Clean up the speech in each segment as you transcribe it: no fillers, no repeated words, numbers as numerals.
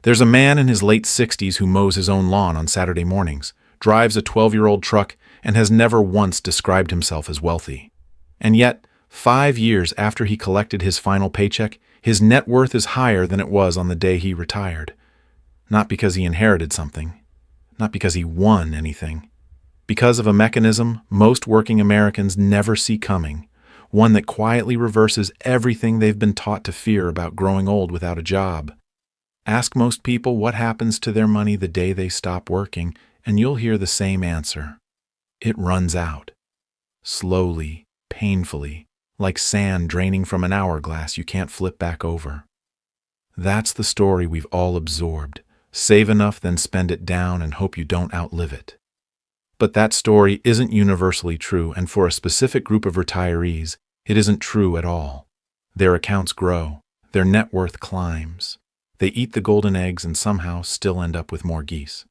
There's a man in his late 60s who mows his own lawn on Saturday mornings, drives a 12-year-old truck, and has never once described himself as wealthy. And yet, 5 years after he collected his final paycheck, his net worth is higher than it was on the day he retired. Not because he inherited something, not because he won anything. Because of a mechanism most working Americans never see coming, one that quietly reverses everything they've been taught to fear about growing old without a job. Ask most people what happens to their money the day they stop working, and you'll hear the same answer. It runs out. Slowly, painfully, like sand draining from an hourglass you can't flip back over. That's the story we've all absorbed. Save enough, then spend it down and hope you don't outlive it. But that story isn't universally true, and for a specific group of retirees, it isn't true at all. Their accounts grow. Their net worth climbs. They eat the golden eggs and somehow still end up with more geese.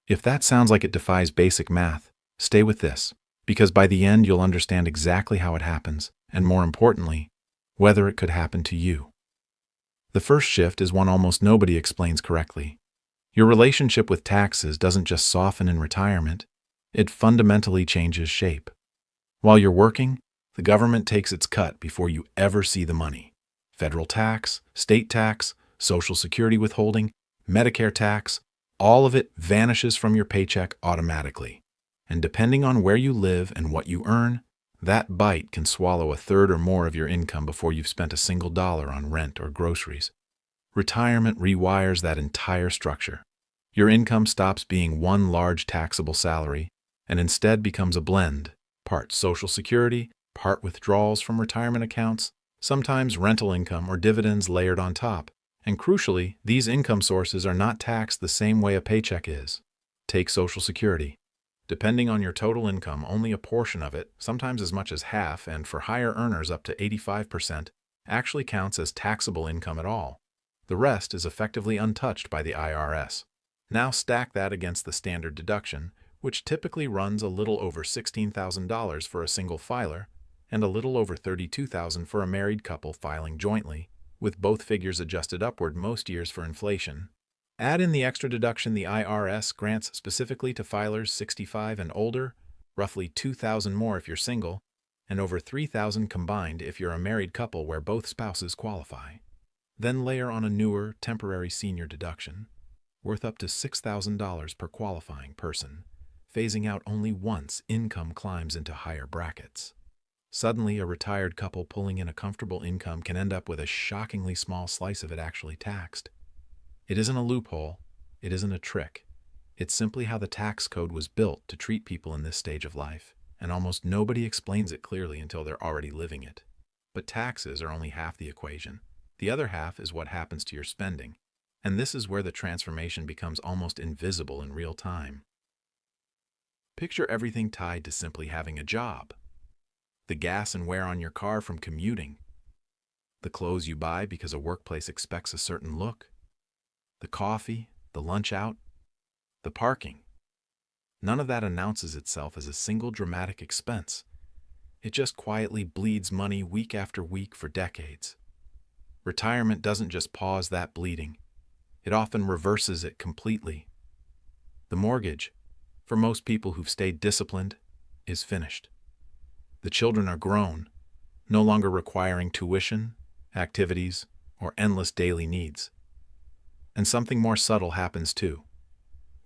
If that sounds like it defies basic math, stay with this, because by the end you'll understand exactly how it happens, and more importantly, whether it could happen to you. The first shift is one almost nobody explains correctly. Your relationship with taxes doesn't just soften in retirement, it fundamentally changes shape. While you're working, the government takes its cut before you ever see the money. Federal tax, state tax, Social Security withholding, Medicare tax, all of it vanishes from your paycheck automatically. And depending on where you live and what you earn, that bite can swallow a third or more of your income before you've spent a single dollar on rent or groceries. Retirement rewires that entire structure. Your income stops being one large taxable salary and instead becomes a blend, part Social Security, part withdrawals from retirement accounts, sometimes rental income or dividends layered on top. And crucially, these income sources are not taxed the same way a paycheck is. Take Social Security. Depending on your total income, only a portion of it, sometimes as much as half, and for higher earners up to 85%, actually counts as taxable income at all. The rest is effectively untouched by the IRS. Now stack that against the standard deduction, which typically runs a little over $16,000 for a single filer and a little over $32,000 for a married couple filing jointly, with both figures adjusted upward most years for inflation. Add in the extra deduction the IRS grants specifically to filers 65 and older, roughly $2,000 more if you're single, and over $3,000 combined if you're a married couple where both spouses qualify. Then layer on a newer, temporary senior deduction, worth up to $6,000 per qualifying person, phasing out only once income climbs into higher brackets. Suddenly, a retired couple pulling in a comfortable income can end up with a shockingly small slice of it actually taxed. It isn't a loophole. It isn't a trick. It's simply how the tax code was built to treat people in this stage of life, and almost nobody explains it clearly until they're already living it. But taxes are only half the equation. The other half is what happens to your spending, and this is where the transformation becomes almost invisible in real time. Picture everything tied to simply having a job. The gas and wear on your car from commuting, the clothes you buy because a workplace expects a certain look, the coffee, the lunch out, the parking. None of that announces itself as a single dramatic expense. It just quietly bleeds money week after week for decades. Retirement doesn't just pause that bleeding. It often reverses it completely. The mortgage, for most people who've stayed disciplined, is finished. The children are grown, no longer requiring tuition, activities, or endless daily needs. And something more subtle happens too.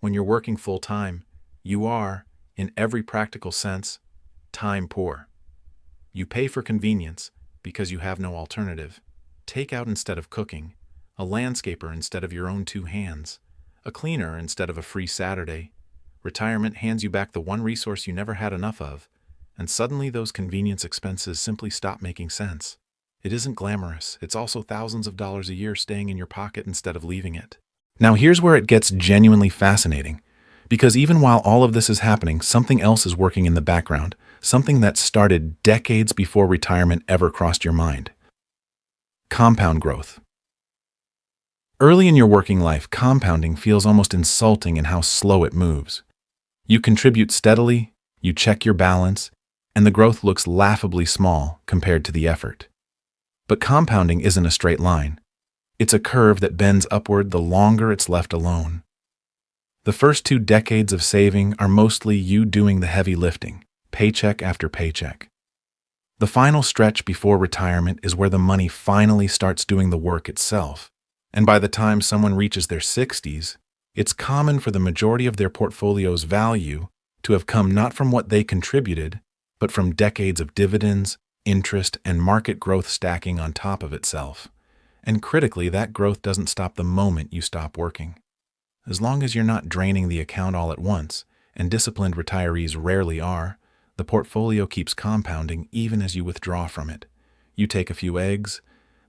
When you're working full-time, you are, in every practical sense, time poor. You pay for convenience because you have no alternative. Takeout instead of cooking, a landscaper instead of your own two hands, a cleaner instead of a free Saturday. Retirement hands you back the one resource you never had enough of, and suddenly those convenience expenses simply stop making sense. It isn't glamorous. It's also thousands of dollars a year staying in your pocket instead of leaving it. Now here's where it gets genuinely fascinating, because even while all of this is happening, something else is working in the background, something that started decades before retirement ever crossed your mind. Compound growth. Early in your working life, compounding feels almost insulting in how slow it moves. You contribute steadily, you check your balance, and the growth looks laughably small compared to the effort. But compounding isn't a straight line. It's a curve that bends upward the longer it's left alone. The first 2 decades of saving are mostly you doing the heavy lifting, paycheck after paycheck. The final stretch before retirement is where the money finally starts doing the work itself. And by the time someone reaches their 60s, it's common for the majority of their portfolio's value to have come not from what they contributed, but from decades of dividends, interest, and market growth stacking on top of itself. And critically, that growth doesn't stop the moment you stop working. As long as you're not draining the account all at once, and disciplined retirees rarely are, the portfolio keeps compounding even as you withdraw from it. You take a few eggs,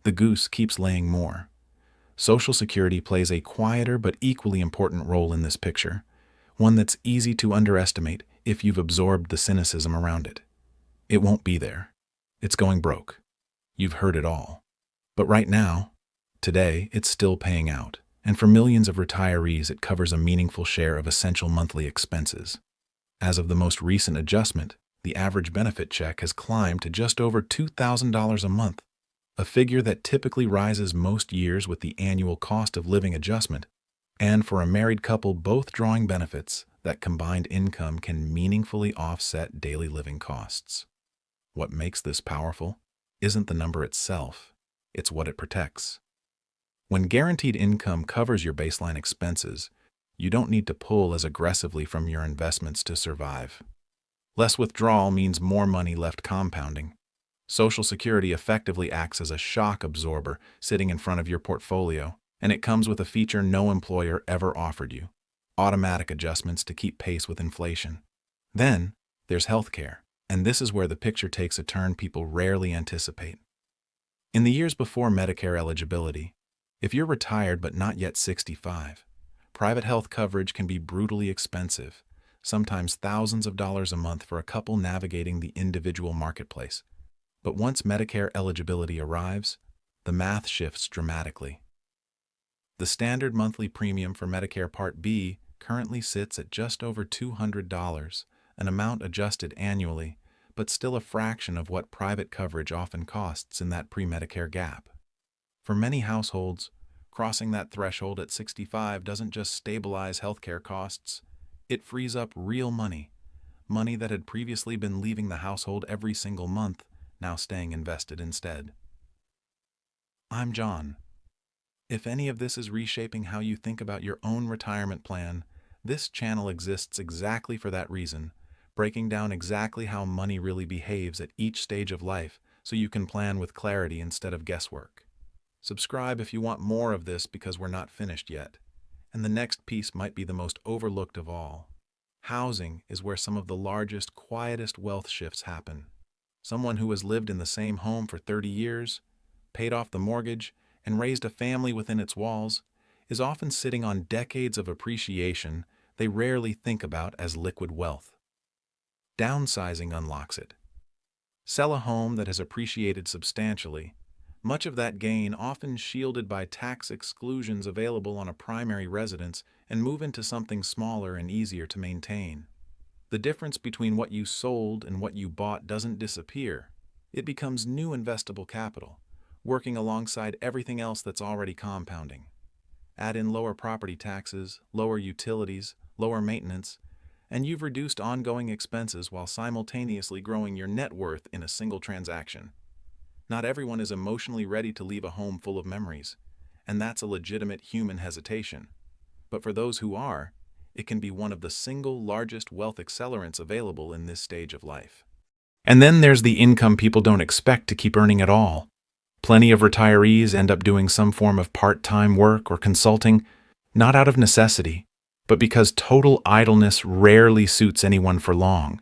the goose keeps laying more. Social Security plays a quieter but equally important role in this picture, one that's easy to underestimate if you've absorbed the cynicism around it. It won't be there. It's going broke. You've heard it all. But right now, today, it's still paying out, and for millions of retirees, it covers a meaningful share of essential monthly expenses. As of the most recent adjustment, the average benefit check has climbed to just over $2,000 a month, a figure that typically rises most years with the annual cost of living adjustment, and for a married couple both drawing benefits, that combined income can meaningfully offset daily living costs. What makes this powerful isn't the number itself, it's what it protects. When guaranteed income covers your baseline expenses, you don't need to pull as aggressively from your investments to survive. Less withdrawal means more money left compounding. Social Security effectively acts as a shock absorber sitting in front of your portfolio, and it comes with a feature no employer ever offered you: automatic adjustments to keep pace with inflation. Then, there's healthcare, and this is where the picture takes a turn people rarely anticipate. In the years before Medicare eligibility, if you're retired but not yet 65, private health coverage can be brutally expensive, sometimes thousands of dollars a month for a couple navigating the individual marketplace. But once Medicare eligibility arrives, the math shifts dramatically. The standard monthly premium for Medicare Part B currently sits at just over $200, an amount adjusted annually, but still a fraction of what private coverage often costs in that pre-Medicare gap. For many households, crossing that threshold at 65 doesn't just stabilize healthcare costs, it frees up real money, money that had previously been leaving the household every single month, now staying invested instead. I'm John. If any of this is reshaping how you think about your own retirement plan, this channel exists exactly for that reason, breaking down exactly how money really behaves at each stage of life so you can plan with clarity instead of guesswork. Subscribe if you want more of this because we're not finished yet. And the next piece might be the most overlooked of all. Housing is where some of the largest, quietest wealth shifts happen. Someone who has lived in the same home for 30 years, paid off the mortgage, and raised a family within its walls is often sitting on decades of appreciation they rarely think about as liquid wealth. Downsizing unlocks it. Sell a home that has appreciated substantially, much of that gain often shielded by tax exclusions available on a primary residence, and move into something smaller and easier to maintain. The difference between what you sold and what you bought doesn't disappear. It becomes new investable capital, working alongside everything else that's already compounding. Add in lower property taxes, lower utilities, lower maintenance, and you've reduced ongoing expenses while simultaneously growing your net worth in a single transaction. Not everyone is emotionally ready to leave a home full of memories, and that's a legitimate human hesitation. But for those who are, it can be one of the single largest wealth accelerants available in this stage of life. And then there's the income people don't expect to keep earning at all. Plenty of retirees end up doing some form of part-time work or consulting, not out of necessity, but because total idleness rarely suits anyone for long.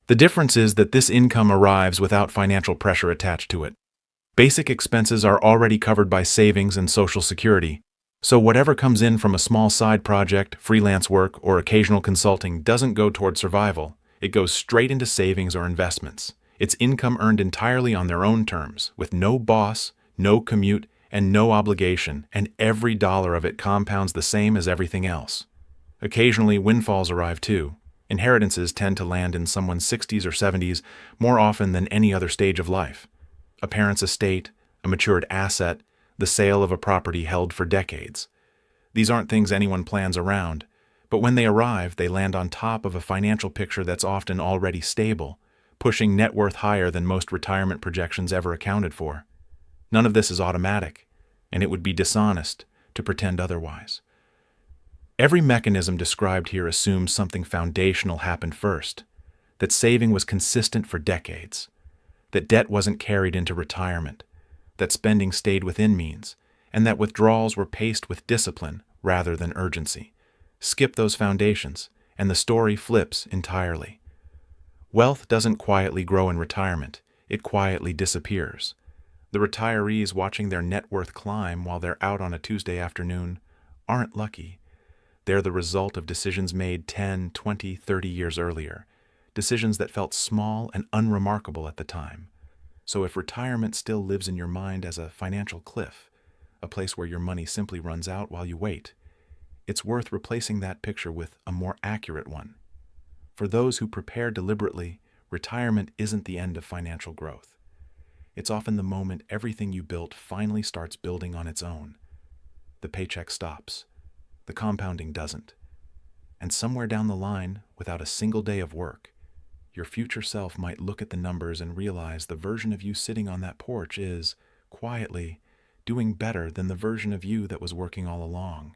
The difference is that this income arrives without financial pressure attached to it. Basic expenses are already covered by savings and Social Security, so whatever comes in from a small side project, freelance work, or occasional consulting doesn't go toward survival. It goes straight into savings or investments. It's income earned entirely on their own terms, with no boss, no commute, and no obligation, and every dollar of it compounds the same as everything else. Occasionally, windfalls arrive too. Inheritances tend to land in someone's 60s or 70s more often than any other stage of life. A parent's estate, a matured asset, the sale of a property held for decades. These aren't things anyone plans around, but when they arrive, they land on top of a financial picture that's often already stable, pushing net worth higher than most retirement projections ever accounted for. None of this is automatic, and it would be dishonest to pretend otherwise. Every mechanism described here assumes something foundational happened first, that saving was consistent for decades, that debt wasn't carried into retirement, that spending stayed within means, and that withdrawals were paced with discipline rather than urgency. Skip those foundations, and the story flips entirely. Wealth doesn't quietly grow in retirement, it quietly disappears. The retirees watching their net worth climb while they're out on a Tuesday afternoon aren't lucky. They're the result of decisions made 10, 20, 30 years earlier, decisions that felt small and unremarkable at the time. So if retirement still lives in your mind as a financial cliff, a place where your money simply runs out while you wait, it's worth replacing that picture with a more accurate one. For those who prepare deliberately, retirement isn't the end of financial growth. It's often the moment everything you built finally starts building on its own. The paycheck stops. The compounding doesn't. And somewhere down the line, without a single day of work, your future self might look at the numbers and realize the version of you sitting on that porch is, quietly, doing better than the version of you that was working all along.